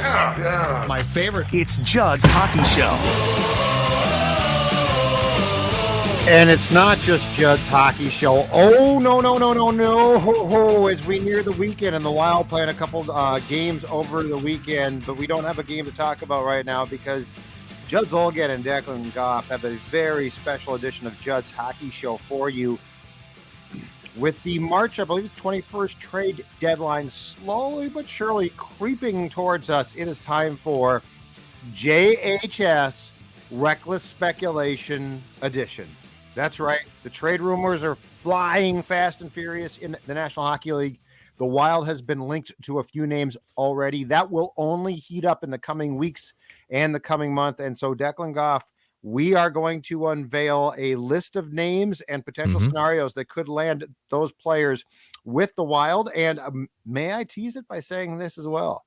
My favorite. It's Judd's Hockey Show. And it's not just Judd's Hockey Show. Oh, no. Ho, ho, as we near the weekend and the Wild playing a couple games over the weekend, but we don't have a game to talk about right now because Judd Zulgad and Declan Goff have a very special edition of Judd's Hockey Show for you. With the March, I believe it's 21st trade deadline slowly but surely creeping towards us, it is time for JHS Reckless Speculation Edition. That's right. The trade rumors are flying fast and furious in the National Hockey League. The Wild has been linked to a few names already. That will only heat up in the coming weeks and the coming month. And so, Declan Goff, we are going to unveil a list of names and potential scenarios that could land those players with the Wild. And may I tease it by saying this as well?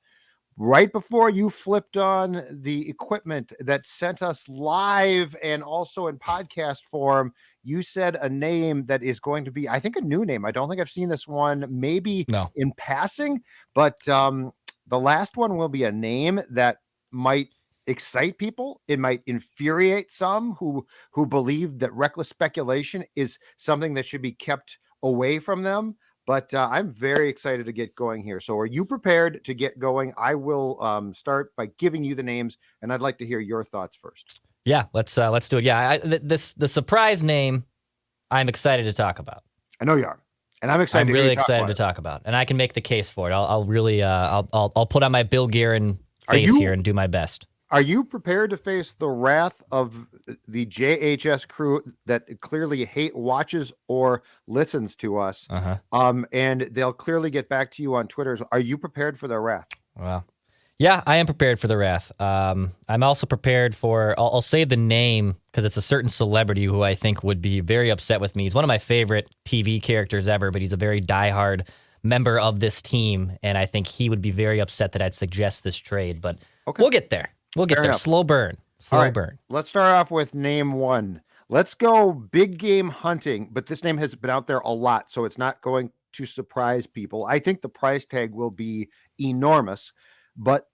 Right before you flipped on the equipment that sent us live and also in podcast form, you said a name that is going to be, I think, a new name. I don't think I've seen this one, maybe in passing, but the last one will be a name that might excite people. It might infuriate some who believe that reckless speculation is something that should be kept away from them. But I'm very excited to get going here. So are you prepared to get going? I will start by giving you the names, and I'd like to hear your thoughts first. Yeah, let's do it. Yeah, the surprise name I'm excited to talk about. I know you are. And I'm excited. I'm really excited to talk about, and I can make the case for it. I'll really I'll put on my Bill Guerin face here and do my best. Are you prepared to face the wrath of the JHS crew that clearly watches or listens to us? And they'll clearly get back to you on Twitter. Are you prepared for their wrath? Well, yeah, I am prepared for the wrath. I'm also prepared for. I'll say the name because it's a certain celebrity who I think would be very upset with me. He's one of my favorite TV characters ever, but he's a very diehard member of this team, and I think he would be very upset that I'd suggest this trade. But we'll get there. We'll get there. Slow burn. Slow burn. Let's start off with name one. Let's go big game hunting, but this name has been out there a lot, so it's not going to surprise people. I think the price tag will be enormous, but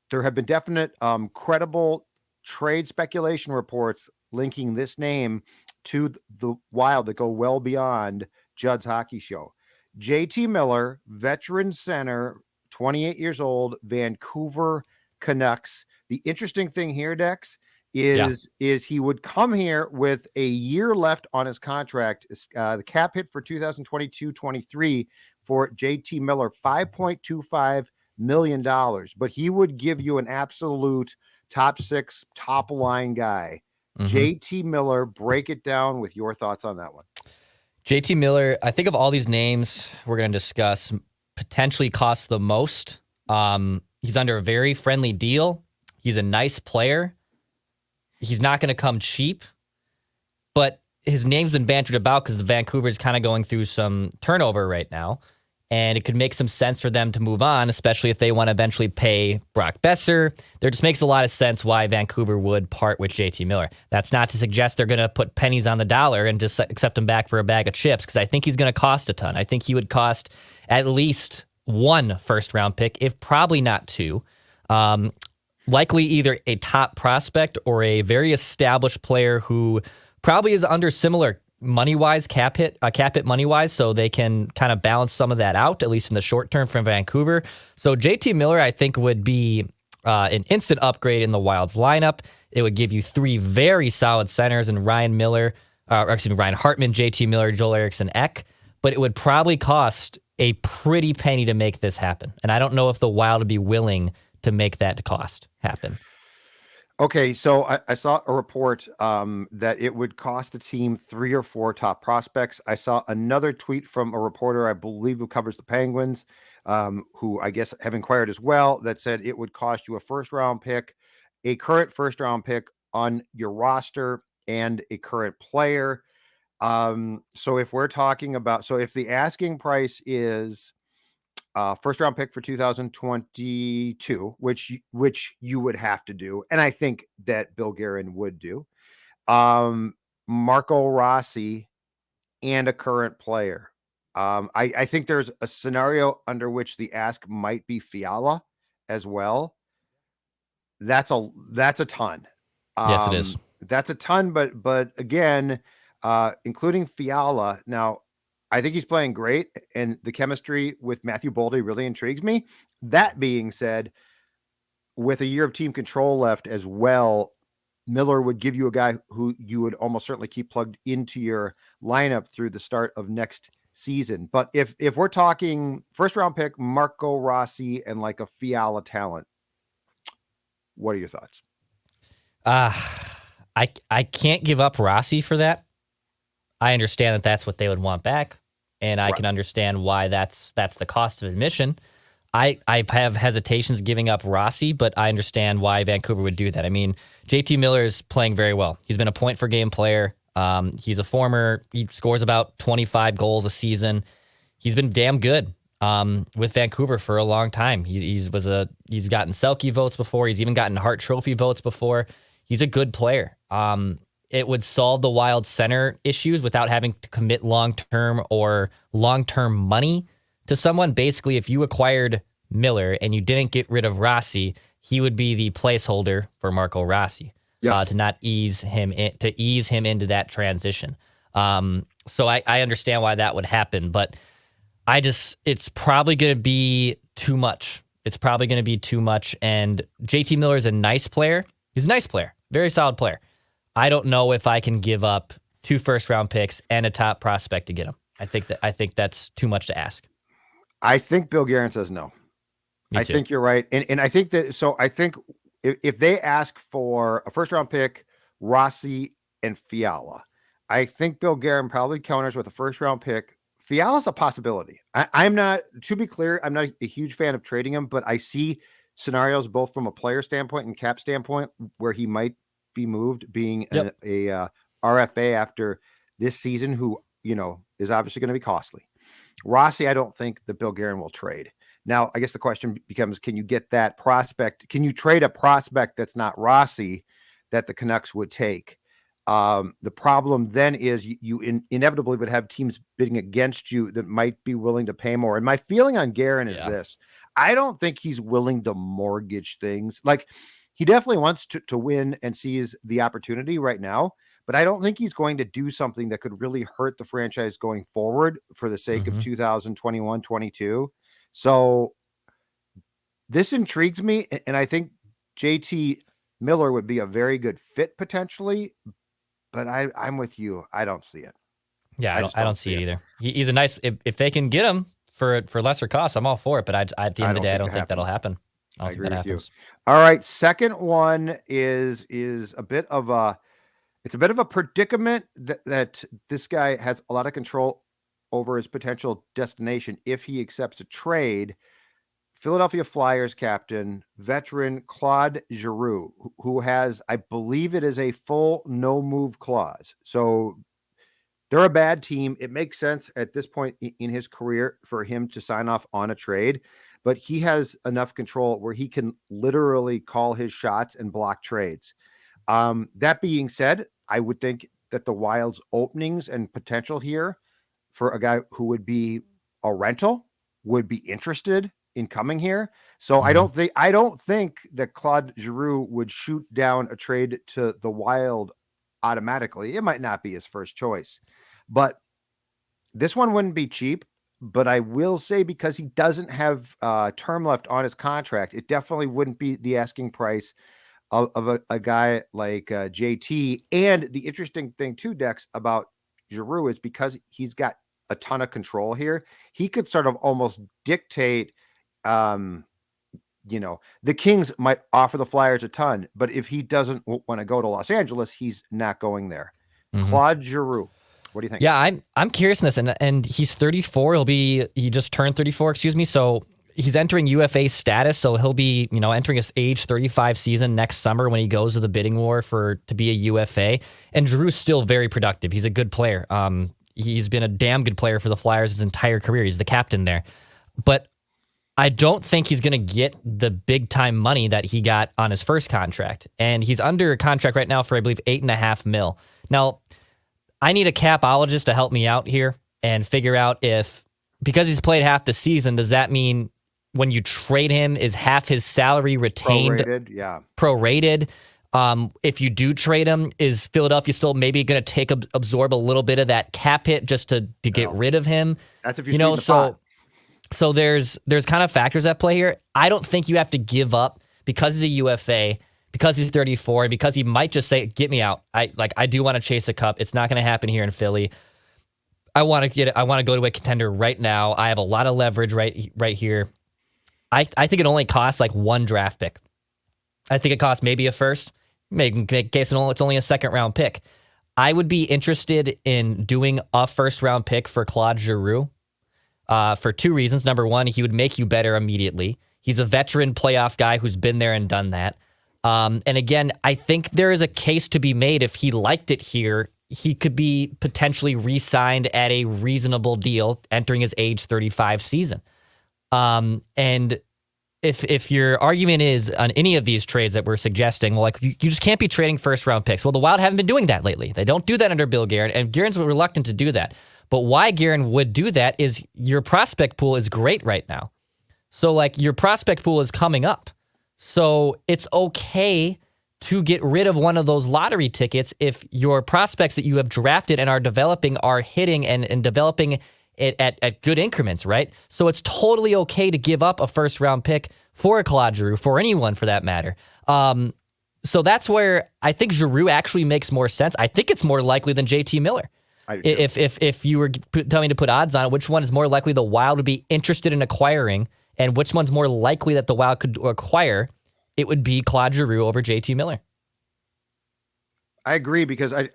there have been definite credible trade speculation reports linking this name to the Wild that go well beyond Judd's Hockey Show. JT Miller, veteran center, 28 years old, Vancouver Canucks. The interesting thing here, Dex, is he would come here with a year left on his contract. The cap hit for 2022-23 for JT Miller, $5.25 million. But he would give you an absolute top six, top line guy. JT Miller, break it down with your thoughts on that one. JT Miller, I think of all these names we're going to discuss, potentially costs the most. He's under a very friendly deal. He's a nice player. He's not going to come cheap, but his name's been bantered about because Vancouver's kind of going through some turnover right now, and it could make some sense for them to move on, especially if they want to eventually pay Brock Besser. There just makes a lot of sense why Vancouver would part with JT Miller. That's not to suggest they're going to put pennies on the dollar and just accept him back for a bag of chips, because I think he's going to cost a ton. I think he would cost at least one first-round pick, if probably not two. Likely either a top prospect or a very established player who probably is under similar money-wise, cap hit money-wise, so they can kind of balance some of that out, at least in the short term from Vancouver. So JT Miller, I think, would be an instant upgrade in the Wild's lineup. It would give you three very solid centers in Ryan Hartman, JT Miller, Joel Eriksson Ek, but it would probably cost a pretty penny to make this happen. And I don't know if the Wild would be willing to make that cost happen. Okay, so I saw a report that it would cost a team 3 or 4 top prospects. I saw another tweet from a reporter, I believe, who covers the Penguins, who I guess have inquired as well, that said it would cost you a first-round pick, a current first-round pick on your roster, and a current player. So if we're talking about, so if the asking price is first round pick for 2022, which you would have to do, and I think that Bill Guerin would do, Marco Rossi and a current player. I think there's a scenario under which the ask might be Fiala as well. That's a ton. Yes, it is. That's a ton, but again, including Fiala. Now, I think he's playing great, and the chemistry with Matthew Boldy really intrigues me. That being said, with a year of team control left as well, Miller would give you a guy who you would almost certainly keep plugged into your lineup through the start of next season. But if we're talking first round pick, Marco Rossi and like a Fiala talent, what are your thoughts? I can't give up Rossi for that. I understand that that's what they would want back, and I can understand why that's the cost of admission. I have hesitations giving up Rossi, but I understand why Vancouver would do that. I mean, JT Miller is playing very well. He's been a point per game player. He scores about 25 goals a season. He's been damn good with Vancouver for a long time. He's gotten Selke votes before. He's even gotten Hart Trophy votes before. He's a good player. It would solve the Wild center issues without having to commit long-term money to someone. Basically, if you acquired Miller and you didn't get rid of Rossi, he would be the placeholder for Marco Rossi to ease him into that transition. So I understand why that would happen, but it's probably going to be too much. And JT Miller is a nice player. He's a nice player, very solid player. I don't know if I can give up 2 first-round picks and a top prospect to get him. I think that's too much to ask. I think Bill Guerin says no. I think you're right. And I think if they ask for a first-round pick, Rossi and Fiala, I think Bill Guerin probably counters with a first-round pick. Fiala's a possibility. I'm not, to be clear, I'm not a huge fan of trading him, but I see scenarios both from a player standpoint and cap standpoint where he might be moved, being a RFA after this season, who is obviously going to be costly. Rossi, I don't think that Bill Guerin will trade. Now, I guess the question becomes, can you get that prospect? Can you trade a prospect that's not Rossi that the Canucks would take? The problem then is you inevitably would have teams bidding against you that might be willing to pay more. And my feeling on Guerin is this. I don't think he's willing to mortgage things. Like, he definitely wants to win and sees the opportunity right now, but I don't think he's going to do something that could really hurt the franchise going forward for the sake of 2021-22. So this intrigues me, and I think JT Miller would be a very good fit potentially, but I'm with you. I don't see it. Yeah, I don't see it either. He's a nice, if they can get him for lesser cost, I'm all for it, but at the end of the day, I don't think that'll happen. I agree with you. All right, second one is a bit of a predicament that this guy has a lot of control over his potential destination if he accepts a trade. Philadelphia Flyers captain, veteran Claude Giroux, who has, I believe it is a full no move clause. So they're a bad team. It makes sense at this point in his career for him to sign off on a trade, but he has enough control where he can literally call his shots and block trades. That being said, I would think that the Wild's openings and potential here for a guy who would be a rental would be interested in coming here. So I don't think that Claude Giroux would shoot down a trade to the Wild automatically. It might not be his first choice, but this one wouldn't be cheap. But I will say, because he doesn't have term left on his contract, it definitely wouldn't be the asking price of a guy like JT. And the interesting thing too, Dex, about Giroux is because he's got a ton of control here, he could sort of almost dictate, the Kings might offer the Flyers a ton, but if he doesn't want to go to Los Angeles, he's not going there. Claude Giroux, what do you think? Yeah, I'm curious in this, and he's 34. He just turned 34, excuse me. So he's entering UFA status. So he'll be, entering his age 35 season next summer when he goes to the bidding war to be a UFA. And Giroux's still very productive. He's a good player. He's been a damn good player for the Flyers his entire career. He's the captain there. But I don't think he's going to get the big time money that he got on his first contract. And he's under a contract right now for, I believe, $8.5 million. Now, I need a capologist to help me out here and figure out because he's played half the season, does that mean when you trade him is half his salary retained, Prorated, yeah. prorated. If you do trade him, is Philadelphia still maybe going to absorb a little bit of that cap hit just to get rid of him? That's if you sweeten the pot. So there's kind of factors at play here. I don't think you have to give up because he's a UFA, because he's 34, and because he might just say, "Get me out." I do want to chase a cup. It's not going to happen here in Philly. I want to go to a contender right now. I have a lot of leverage right here. I think it only costs like one draft pick. I think it costs maybe a first. Maybe in case it's only a second round pick. I would be interested in doing a first round pick for Claude Giroux for two reasons. Number one, he would make you better immediately. He's a veteran playoff guy who's been there and done that. And again, I think there is a case to be made if he liked it here. He could be potentially re-signed at a reasonable deal entering his age 35 season. And if your argument is on any of these trades that we're suggesting, well, like you just can't be trading first round picks. Well, the Wild haven't been doing that lately. They don't do that under Bill Guerin, and Guerin's reluctant to do that. But why Guerin would do that is your prospect pool is great right now. So like your prospect pool is coming up. So it's okay to get rid of one of those lottery tickets if your prospects that you have drafted and are developing are hitting and developing it at good increments, right? So it's totally okay to give up a first round pick for a Claude Giroux, for anyone for that matter. So that's where I think Giroux actually makes more sense. I think it's more likely than JT Miller. If you were telling me to put odds on it, which one is more likely the Wild would be interested in acquiring, and which one's more likely that the Wild could acquire, it would be Claude Giroux over JT Miller. I agree because I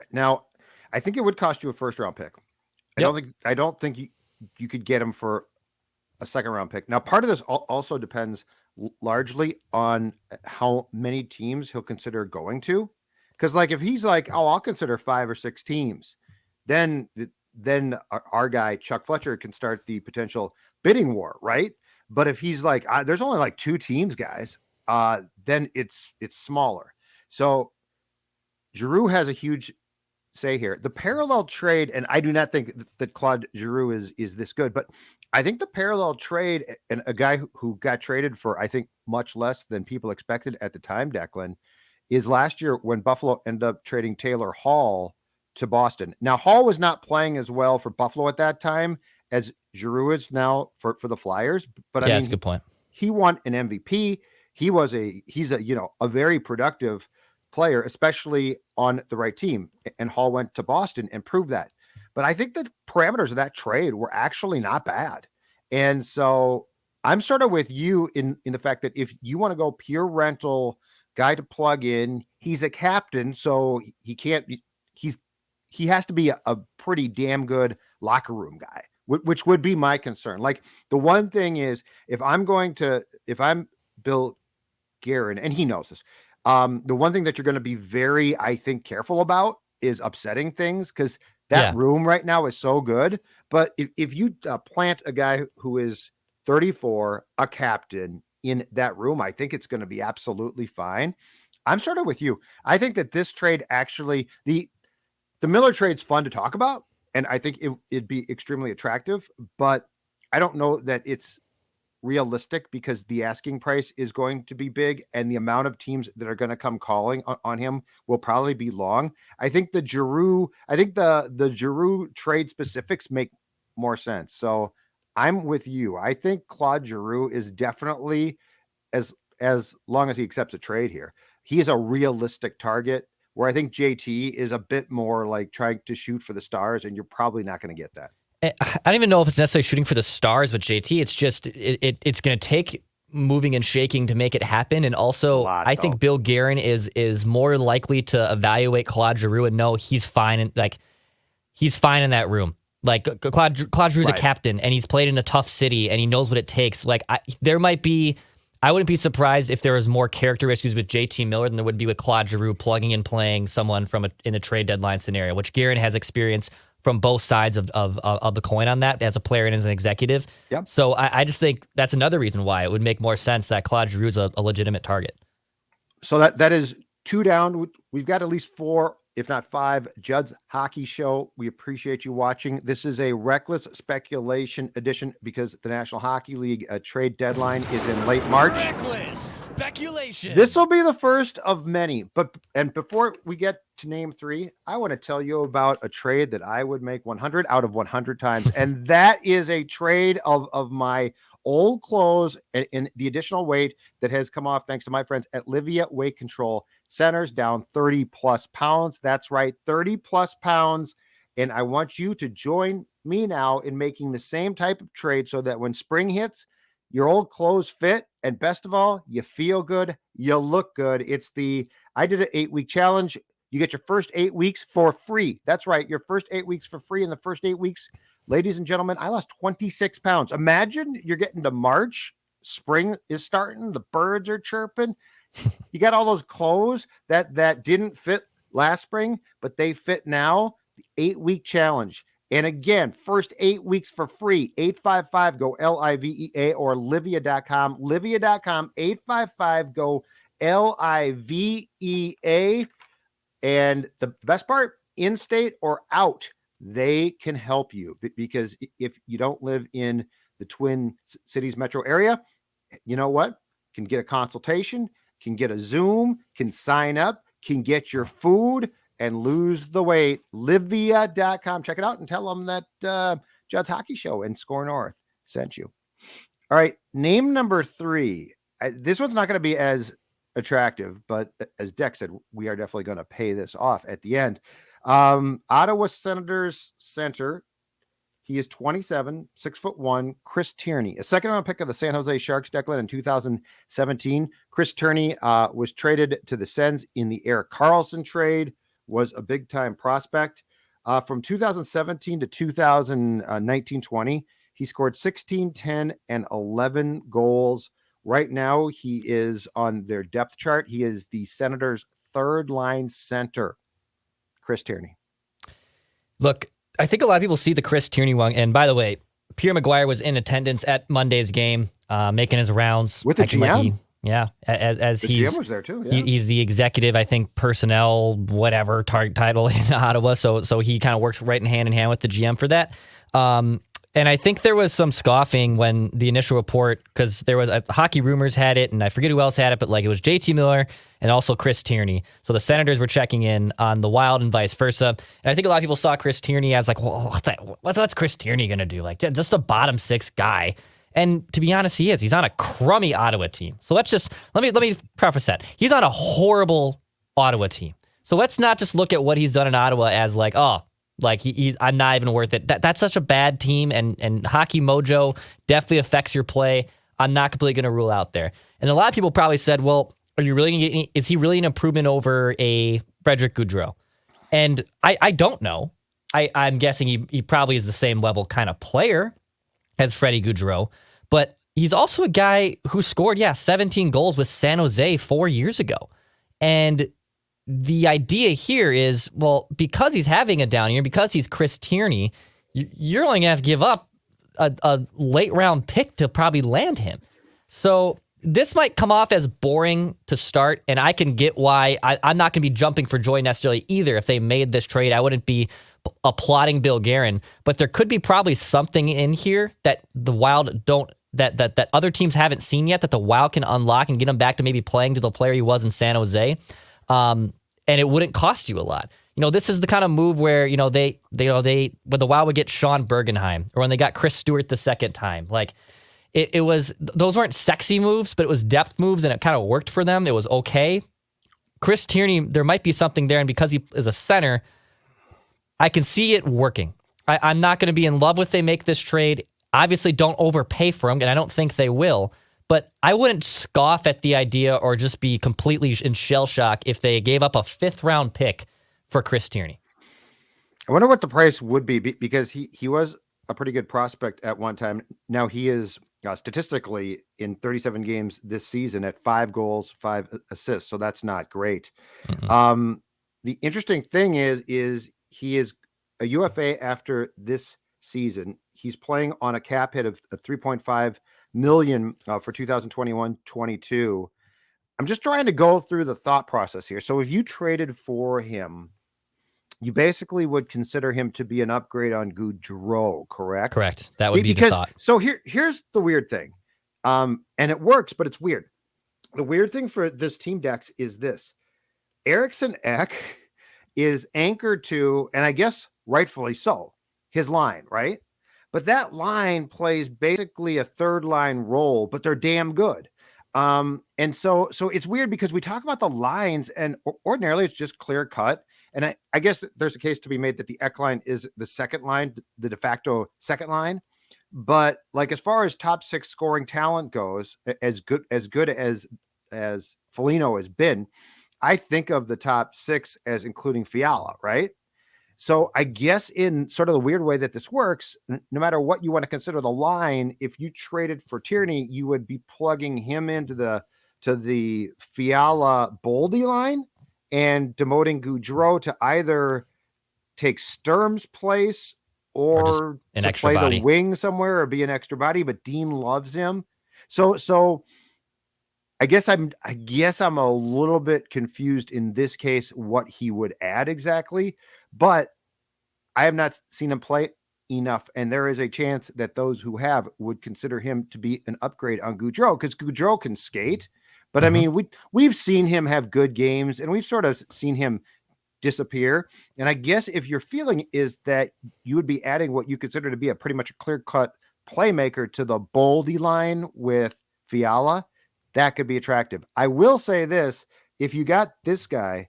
think it would cost you a first round pick. I don't think you could get him for a second round pick. Now, part of this also depends largely on how many teams he'll consider going to. Because like if he's like, oh, I'll consider 5 or 6 teams, then our guy Chuck Fletcher can start the potential bidding war, right? But if he's like, there's only like 2 teams, guys, then it's smaller. So Giroux has a huge say here. The parallel trade, and I do not think that Claude Giroux is this good, but I think the parallel trade and a guy who got traded for, I think, much less than people expected at the time, Declan, is last year when Buffalo ended up trading Taylor Hall to Boston. Now, Hall was not playing as well for Buffalo at that time as Giroux is now for the Flyers. But I mean, that's a good point. He won an MVP. He's a very productive player, especially on the right team. And Hall went to Boston and proved that. But I think the parameters of that trade were actually not bad. And so I'm sort of with you in the fact that if you want to go pure rental guy to plug in, he's a captain, so he has to be a pretty damn good locker room guy, which would be my concern. Like the one thing is if I'm Bill Guerin, and he knows this, the one thing that you're going to be very, I think, careful about is upsetting things because that room right now is so good. But if you plant a guy who is 34, a captain in that room, I think it's going to be absolutely fine. I'm sort of with you. I think that this trade actually, the Miller trade's fun to talk about, and I think it'd be extremely attractive, but I don't know that it's realistic because the asking price is going to be big and the amount of teams that are going to come calling on him will probably be long. I think the Giroux trade specifics make more sense. So I'm with you. I think Claude Giroux is definitely, as long as he accepts a trade here, he is a realistic target, where I think JT is a bit more like trying to shoot for the stars, and you're probably not going to get that. I don't even know if it's necessarily shooting for the stars with JT. It's just it's going to take moving and shaking to make it happen. And also, I think Bill Guerin is more likely to evaluate Claude Giroux and know he's fine in that room. Like Claude Giroux's a captain, and he's played in a tough city, and he knows what it takes. Like I wouldn't be surprised if there was more character issues with JT Miller than there would be with Claude Giroux plugging and playing someone in a trade deadline scenario, which Guerin has experience from both sides of the coin on that as a player and as an executive. Yep. So I just think that's another reason why it would make more sense that Claude Giroux is a legitimate target. So that is 2 down. We've got at least 4 if not 5, Judd's Hockey Show. We appreciate you watching. This is a reckless speculation edition because the National Hockey League trade deadline is in late March. Reckless speculation. This will be the first of many. And before we get to name 3, I want to tell you about a trade that I would make 100 out of 100 times. And that is a trade of my old clothes and the additional weight that has come off thanks to my friends at Livia Weight Control. Centers down 30 plus pounds. That's right, 30 plus pounds. And I want you to join me now in making the same type of trade so that when spring hits, your old clothes fit, and best of all, you feel good, you look good. I did an 8-week challenge. You get your first 8 weeks for free. That's right, your first 8 weeks for free. In the first 8 weeks, ladies and gentlemen, I lost 26 pounds. Imagine you're getting to March, spring is starting, the birds are chirping. You got all those clothes that didn't fit last spring, but they fit now. The 8-week challenge. And again, first 8 weeks for free, 855-GO-LIVEA or Livia.com, Livia.com, 855-GO-LIVEA. And the best part, in-state or out, they can help you because if you don't live in the Twin Cities metro area, you know what? Can get a consultation, can get a Zoom, can sign up, can get your food and lose the weight. Livia.com. Check it out and tell them that Judd's Hockey Show and Score North sent you. All right. Name number 3. This one's not going to be as attractive, but as Deck said, we are definitely going to pay this off at the end. Ottawa Senators center. He is 27, 6'1", Chris Tiereny, a second-round pick of the San Jose Sharks, Declan, in 2017. Chris Tiereny was traded to the Sens in the Erik Karlsson trade, was a big-time prospect. From 2017 to 2019-20, he scored 16, 10, and 11 goals. Right now, he is on their depth chart. He is the Senators' third-line center, Chris Tiereny. Look, I think a lot of people see the Chris Tiereny one. And by the way, Pierre Maguire was in attendance at Monday's game, making his rounds. With the GM? As the he's GM was there too. Yeah. He's the executive, I think, personnel, whatever title in Ottawa. So he kind of works right in hand with the GM for that. And I think there was some scoffing when the initial report, because there was Hockey Rumors had it, and I forget who else had it, but like it was JT Miller and also Chris Tiereny. So the Senators were checking in on the Wild and vice versa. And I think a lot of people saw Chris Tiereny as like, well, what's Chris Tiereny going to do? Like just a bottom 6 guy. And to be honest, he is. He's on a crummy Ottawa team. So let me preface that. He's on a horrible Ottawa team. So let's not just look at what he's done in Ottawa as like, oh, like I'm not even worth it. That's such a bad team, and Hockey Mojo definitely affects your play. I'm not completely going to rule out there. And a lot of people probably said, well, is he really an improvement over a Frederick Gaudreau? And I don't know. I'm guessing he probably is the same level kind of player as Freddie Gaudreau, but he's also a guy who scored, 17 goals with San Jose 4 years ago. And the idea here is, well, because he's having a down year, because he's Chris Tiereny, you're only going to have to give up a late round pick to probably land him. So this might come off as boring to start, and I can get why. I'm not going to be jumping for joy necessarily either. If they made this trade, I wouldn't be applauding Bill Guerin, but there could be probably something in here that the Wild don't, that other teams haven't seen yet, that the Wild can unlock and get him back to maybe playing to the player he was in San Jose. And it wouldn't cost you a lot. This is the kind of move where, when the Wild would get Sean Bergenheim, or when they got Chris Stewart the second time, like it was, those weren't sexy moves, but it was depth moves, and it kind of worked for them. It was okay. Chris Tierney, there might be something there, and because he is a center, I can see it working. I'm not going to be in love with they make this trade. Obviously, don't overpay for him, and I don't think they will. But I wouldn't scoff at the idea or just be completely in shell shock if they gave up a 5th-round pick for Chris Tierney. I wonder what the price would be, because he was a pretty good prospect at one time. Now he is statistically in 37 games this season at 5 goals, 5 assists. So that's not great. Mm-hmm. The interesting thing is he is a UFA after this season. He's playing on a cap hit of 3.5 million for 2021-22. I'm just trying to go through the thought process here. So if you traded for him, you basically would consider him to be an upgrade on Gaudreau, correct? Correct. That would be the Because thought. so here's the weird thing, and it works, but it's weird. The weird thing for this team, Dex, is this: Eriksson Ek is anchored to, and I guess rightfully so, his line, right? But that line plays basically a third line role, but they're damn good. And so it's weird because we talk about the lines, and ordinarily it's just clear cut. And I guess there's a case to be made that the Ek line is the second line, the de facto second line. But like as far as top six scoring talent goes, as good as Foligno has been, I think of the top six as including Fiala, right? So I guess in sort of the weird way that this works, no matter what you want to consider the line, if you traded for Tiereny, you would be plugging him into the Fiala Boldy line and demoting Gaudreau to either take Sturm's place or an to extra play body. the wing somewhere or be an extra body. But Dean loves him, so I guess I'm a little bit confused in this case what he would add exactly, but I have not seen him play enough, and there is a chance that those who have would consider him to be an upgrade on Gaudreau because Gaudreau can skate. But I mean, we've seen him have good games, and we've sort of seen him disappear. And I guess if your feeling is that you would be adding what you consider to be a pretty much a clear-cut playmaker to the Boldy line with Fiala, that could be attractive. I will say this: if you got this guy,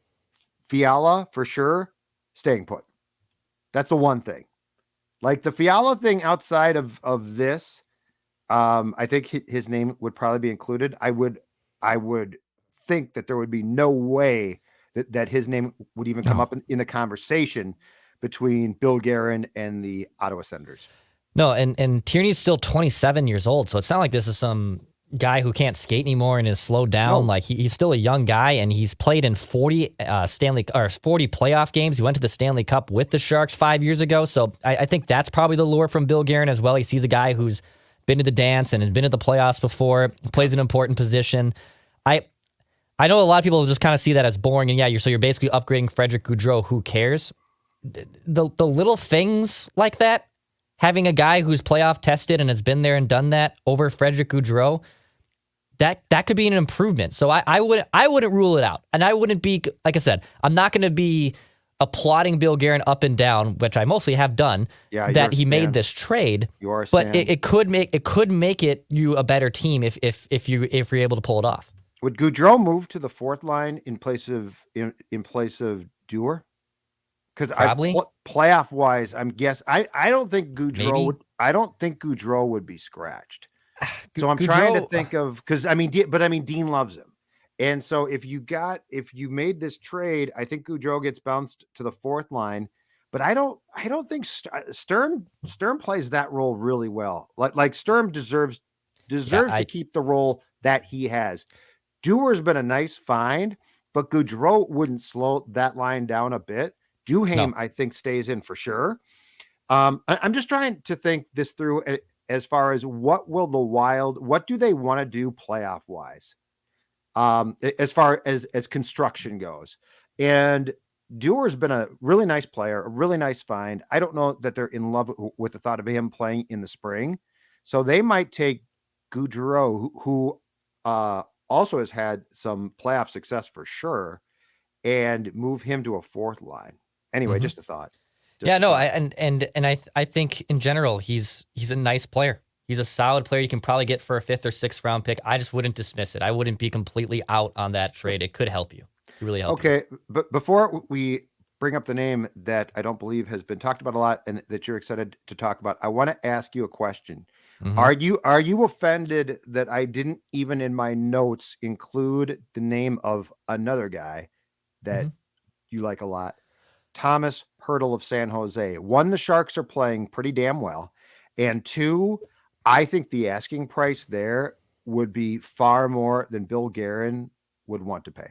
Fiala for sure, staying put. That's the one thing. Like the Fiala thing outside of this, I think his name would probably be included. I would think that there would be no way that his name would even come up in the conversation between Bill Guerin and the Ottawa Senators. No, and Tierny's still 27 years old, so it's not like this is some guy who can't skate anymore and is slowed down. No. Like he's still a young guy, and he's played in 40 40 playoff games. He went to the Stanley Cup with the Sharks 5 years ago. So I think that's probably the lure from Bill Guerin as well. He sees a guy who's been to the dance and has been to the playoffs before, plays an important position. I know a lot of people just kind of see that as boring, and you're basically upgrading Frederick Gaudreau. Who cares? The little things like that, having a guy who's playoff tested and has been there and done that over Frederick Gaudreau, that could be an improvement. So I wouldn't rule it out, and I wouldn't be, like I said, I'm not going to be applauding Bill Guerin up and down, which I mostly have done. That he made this trade, but it could make it you a better team if you're able to pull it off. Would Gaudreau move to the fourth line in place of Dewar? Because Probably. Playoff wise, I don't think Gaudreau would be scratched. So I'm trying to think of, because Dean loves him, and so if you made this trade, I think Gaudreau gets bounced to the fourth line. But I don't think Sturm plays that role really well. Like Sturm deserves to keep the role that he has. Dewar's been a nice find, but Gaudreau wouldn't slow that line down a bit. Duhaime, I think, stays in for sure. I'm just trying to think this through as far as what do they want to do playoff wise, as far as construction goes. And Dewar's been a really nice player, a really nice find. I don't know that they're in love with the thought of him playing in the spring. So they might take Gaudreau, who also has had some playoff success for sure, and move him to a fourth line. Anyway, just a thought. I think in general he's a nice player. He's a solid player you can probably get for a 5th or 6th round pick. I just wouldn't dismiss it. I wouldn't be completely out on that trade. It could help you. It could really help you. Okay, but before we bring up the name that I don't believe has been talked about a lot and that you're excited to talk about, I want to ask you a question. Are you offended that I didn't even in my notes include the name of another guy that you like a lot? Thomas Hertl of San Jose. One, the Sharks are playing pretty damn well. And two, I think the asking price there would be far more than Bill Guerin would want to pay.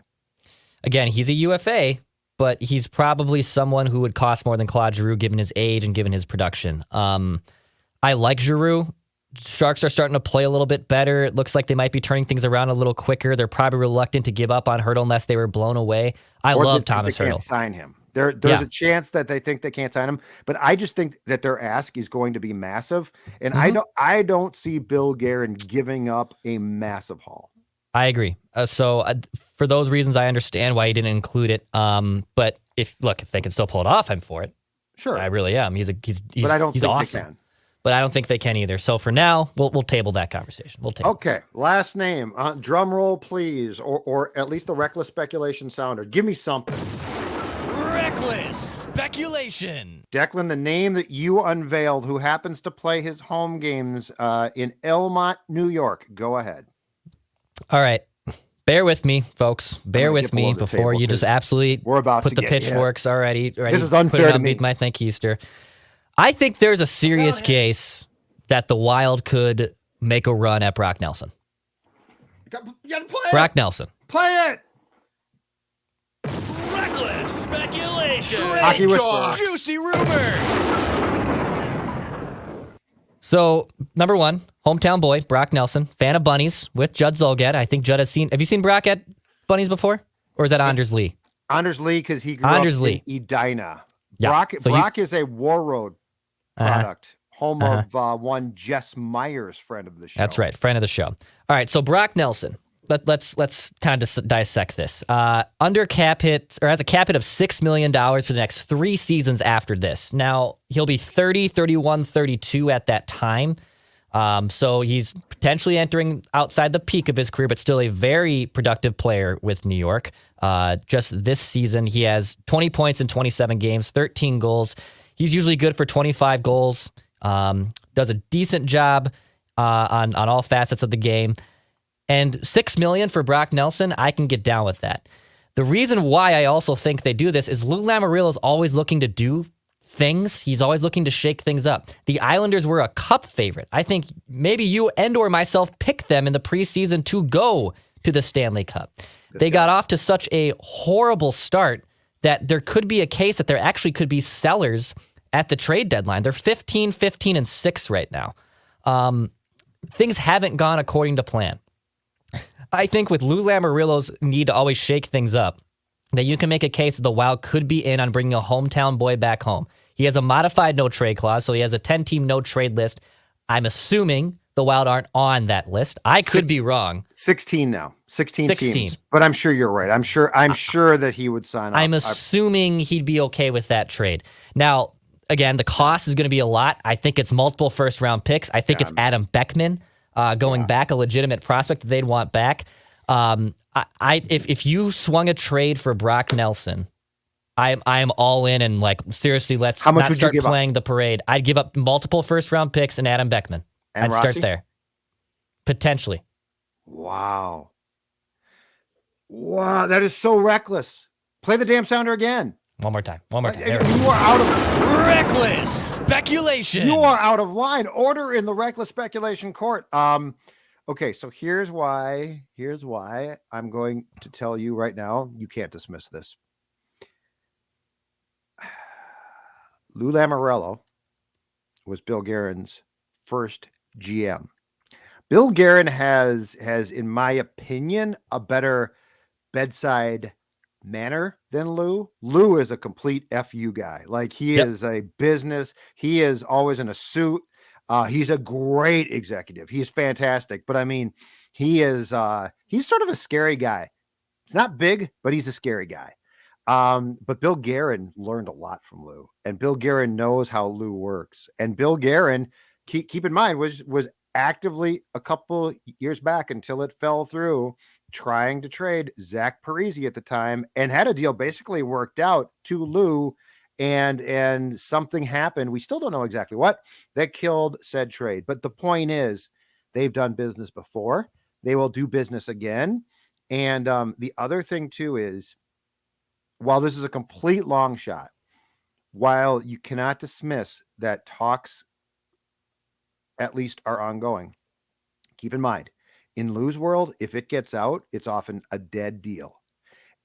Again, he's a UFA, but he's probably someone who would cost more than Claude Giroux given his age and given his production. I like Giroux. Sharks are starting to play a little bit better. It looks like they might be turning things around a little quicker. They're probably reluctant to give up on Hertl unless they were blown away. I love Thomas Hertl. Sign him. There's a chance that they think they can't sign him, but I just think that their ask is going to be massive, and I don't see Bill Guerin giving up a massive haul. I agree. So for those reasons, I understand why he didn't include it. But if they can still pull it off, I'm for it. Sure, I really am. He's but I don't he's think awesome. they can. But I don't think they can either. So for now, we'll table that conversation. Okay, last name. Drum roll, please, or at least the reckless speculation sounder. Give me something. Reckless speculation. Declan, the name that you unveiled, who happens to play his home games in Elmont, New York. Go ahead. All right. Bear with me, folks. Bear with me before you just absolutely we're about put to the pitchforks already. This is unfair to me. My Thank-Keister. I think there's a serious case that the Wild could make a run at Brock Nelson. You gotta play Brock Nelson. Play it. Reckless speculation. Hockey whisperer. Juicy rumors. So, number one, hometown boy, Brock Nelson, fan of bunnies with Judd Zulgad. I think Judd have you seen Brock at bunnies before? Or is that Anders Lee? Anders Lee, because he grew up in Edina. Yeah. Brock is a War Road product. Home of one Jess Myers, friend of the show. That's right, friend of the show. All right, so Brock Nelson. Let's kind of dissect this. Under cap hit, or has a cap hit of $6 million for the next 3 seasons after this. Now, he'll be 30, 31, 32 at that time. So he's potentially entering outside the peak of his career, but still a very productive player with New York. Just this season, he has 20 points in 27 games, 13 goals. He's usually good for 25 goals. Does a decent job on all facets of the game. And $6 million for Brock Nelson, I can get down with that. The reason why I also think they do this is Lou Lamoriello is always looking to do things. He's always looking to shake things up. The Islanders were a cup favorite. I think maybe you and or myself picked them in the preseason to go to the Stanley Cup. They got off to such a horrible start that there could be a case that there actually could be sellers at the trade deadline. They're 15, 15, and 6 right now. Things haven't gone according to plan. I think with Lou Lamoriello's need to always shake things up, that you can make a case that the Wild could be in on bringing a hometown boy back home. He has a modified no-trade clause, so he has a 10-team no-trade list. I'm assuming the Wild aren't on that list. I could be wrong. 16 now. 16 teams. But I'm sure you're right. I'm sure that he would sign off. I'm assuming he'd be okay with that trade. Now, again, the cost is going to be a lot. I think it's multiple first-round picks. I think it's Adam Beckman. Going back, a legitimate prospect that they'd want back. If you swung a trade for Brock Nelson, I'm all in and seriously, let's not start playing the parade. I'd give up multiple first round picks and Adam Beckman. I'd start there. Potentially. Wow, that is so reckless. Play the damn sounder again. One more time. You are out of reckless speculation. You are out of line. Order in the reckless speculation court. Okay, so here's why I'm going to tell you right now, you can't dismiss this. Lou Lamoriello was Bill Guerin's first GM. Bill Guerin has, in my opinion, a better bedside manner than Lou. Lou is a complete FU guy. He is a business. He is always in a suit. He's a great executive. He's fantastic. But I mean, he's sort of a scary guy. He's not big, but he's a scary guy. But Bill Guerin learned a lot from Lou, and Bill Guerin knows how Lou works. And Bill Guerin, keep in mind, was actively a couple years back until it fell through, trying to trade Zach Parise at the time, and had a deal basically worked out to Lou, and something happened. We still don't know exactly what that killed said trade. But the point is, they've done business before. They will do business again. And the other thing too is, while this is a complete long shot, while you cannot dismiss that talks at least are ongoing, keep in mind, in Lou's world, if it gets out, it's often a dead deal.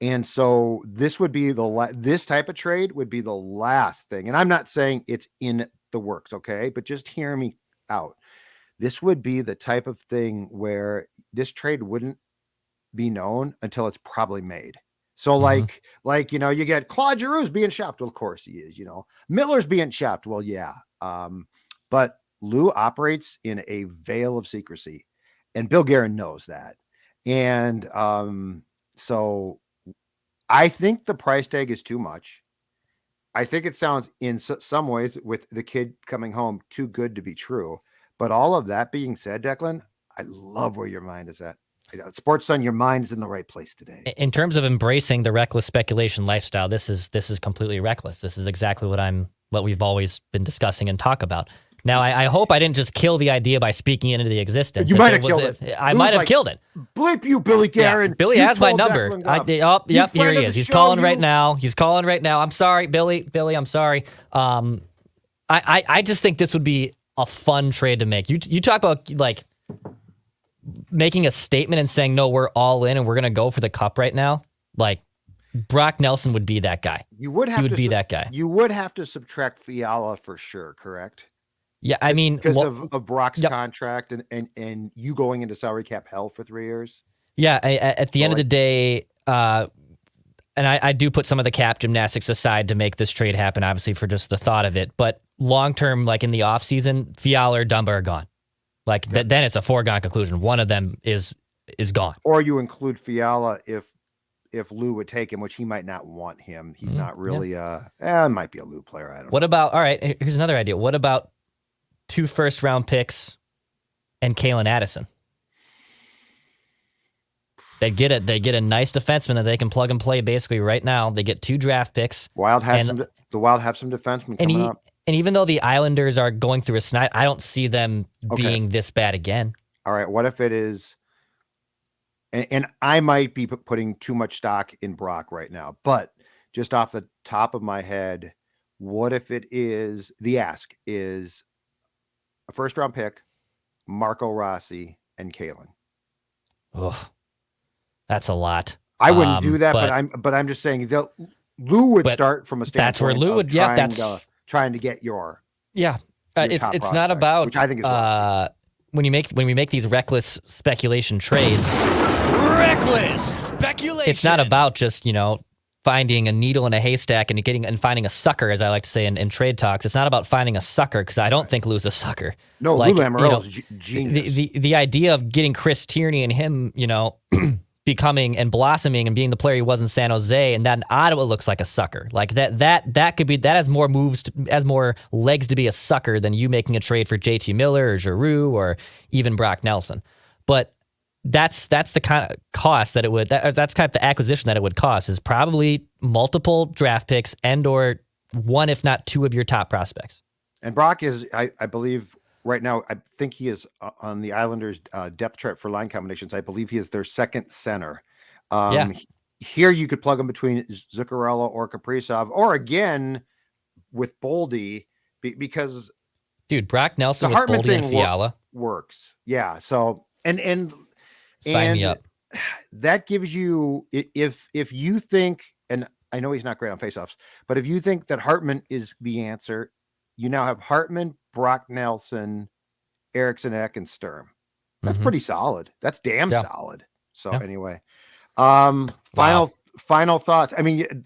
And so this would be this type of trade would be the last thing. And I'm not saying it's in the works, okay? But just hear me out. This would be the type of thing where this trade wouldn't be known until it's probably made. So like you get Claude Giroux's being shopped. Well, of course he is. Miller's being shopped. Well, yeah. But Lou operates in a veil of secrecy, and Bill Guerin knows that. And so I think the price tag is too much. I think it sounds in some ways, with the kid coming home, too good to be true. But all of that being said, Declan, I love where your mind is at. Sports Son, your mind is in the right place today. In terms of embracing the reckless speculation lifestyle, this is completely reckless. This is exactly what we've always been discussing and talk about. Now, I hope I didn't just kill the idea by speaking it into the existence. You might have killed it. I might have killed it. Bleep you, Billy Guerin. Yeah, Billy has my number. Yep, here he is. He's calling right now. I'm sorry, Billy. Billy, I'm sorry. I just think this would be a fun trade to make. You talk about like making a statement and saying, no, we're all in and we're going to go for the cup right now. Like Brock Nelson would be that guy. He would be that guy. You would have to subtract Fiala for sure, correct? Yeah, I mean, because of Brock's contract and you going into salary cap hell for 3 years. Yeah, at the end of the day, and I do put some of the cap gymnastics aside to make this trade happen, obviously for just the thought of it. But long term, like in the offseason, Fiala or Dumba are gone. Like then it's a foregone conclusion. One of them is gone. Or you include Fiala if Lou would take him, which he might not want him. He's not really might be a Lou player. I don't know. What about, all right, here's another idea. What about 2 first-round picks and Kalen Addison? They get a nice defenseman that they can plug and play basically right now. They get 2 draft picks. The Wild have some defensemen coming up. And even though the Islanders are going through a snide, I don't see them being this bad again. All right, what if it is, and I might be putting too much stock in Brock right now, but just off the top of my head, what if it is, the ask is a first-round pick, Marco Rossi, and Kalen? Oh, that's a lot. I wouldn't do that, but I'm just saying Lou would start from a standpoint. That's where Lou would. Trying to get your it's not about, which I think is when we make these reckless speculation trades. Reckless speculation. It's not about just finding a needle in a haystack and finding a sucker, as I like to say in trade talks. It's not about finding a sucker, because I don't think Lou's a sucker. No, Lou Lamoriello's genius. The idea of getting Chris Tierney and him, becoming and blossoming and being the player he was in San Jose, and that in Ottawa looks like a sucker. Like that could be, that has more more legs to be a sucker than you making a trade for JT Miller or Giroux or even Brock Nelson. But that's the kind of cost that it would, that's kind of the acquisition that it would cost, is probably multiple draft picks and or 1, if not 2 of your top prospects. And Brock is, I believe, right now, I think he is on the Islanders' depth chart for line combinations. I believe he is their second center. Here you could plug him between Zuccarello or Kaprizov, or again with Boldy, because dude, Brock Nelson with Boldy and Fiala works. Yeah. So and sign me up. That gives you, if you think, and I know he's not great on faceoffs, but if you think that Hartman is the answer, you now have Hartman, Brock Nelson, Eriksson Ek, and Sturm. That's pretty solid. That's damn solid. So anyway, final thoughts. I mean,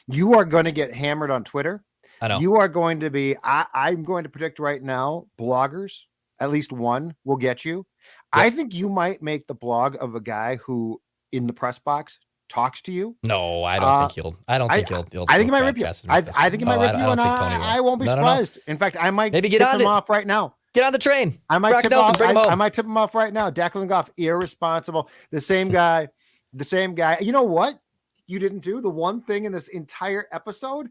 you are going to get hammered on Twitter. I know. You are going to be, I'm going to predict right now, bloggers, at least one will get you. I think you might make the blog of a guy who in the press box talks to you. No, I don't think he'll. I think he might rip you. I think he might rip you, and I won't be surprised. In fact, I might maybe tip him off right now. Get on the train. I might Brock tip Nelson, off. bring him home. I might tip him off right now. Declan Goff, irresponsible. The same guy. You know what? You didn't do the one thing in this entire episode.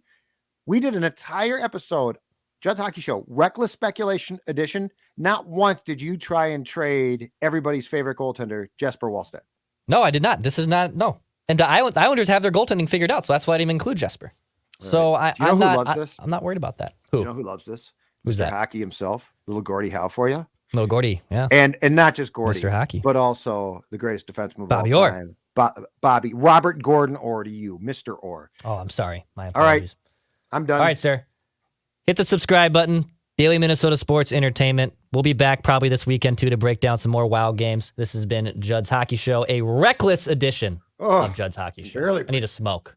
We did an entire episode, Judd's Hockey Show, Reckless Speculation Edition. Not once did you try and trade everybody's favorite goaltender, Jesper Wallstedt. No, I did not. This is not, no. And the Islanders have their goaltending figured out, so that's why I didn't include Jesper. Right. So I'm not worried about that. Who? Do you know who loves this? Who's Mr. that? Hockey himself, little Gordie Howe for you. Little Gordie, yeah. And not just Gordie, Mr. Hockey, but also the greatest defenseman of Bobby all Orr. time. Bobby, Robert Gordon Orr to you, Mr. Orr. Oh, I'm sorry. My apologies. All right, I'm done. All right, sir. Hit the subscribe button. Daily Minnesota Sports Entertainment. We'll be back probably this weekend, too, to break down some more Wild games. This has been Judd's Hockey Show, a reckless edition. Oh, of Judd's hockey shirt. barely I need to smoke.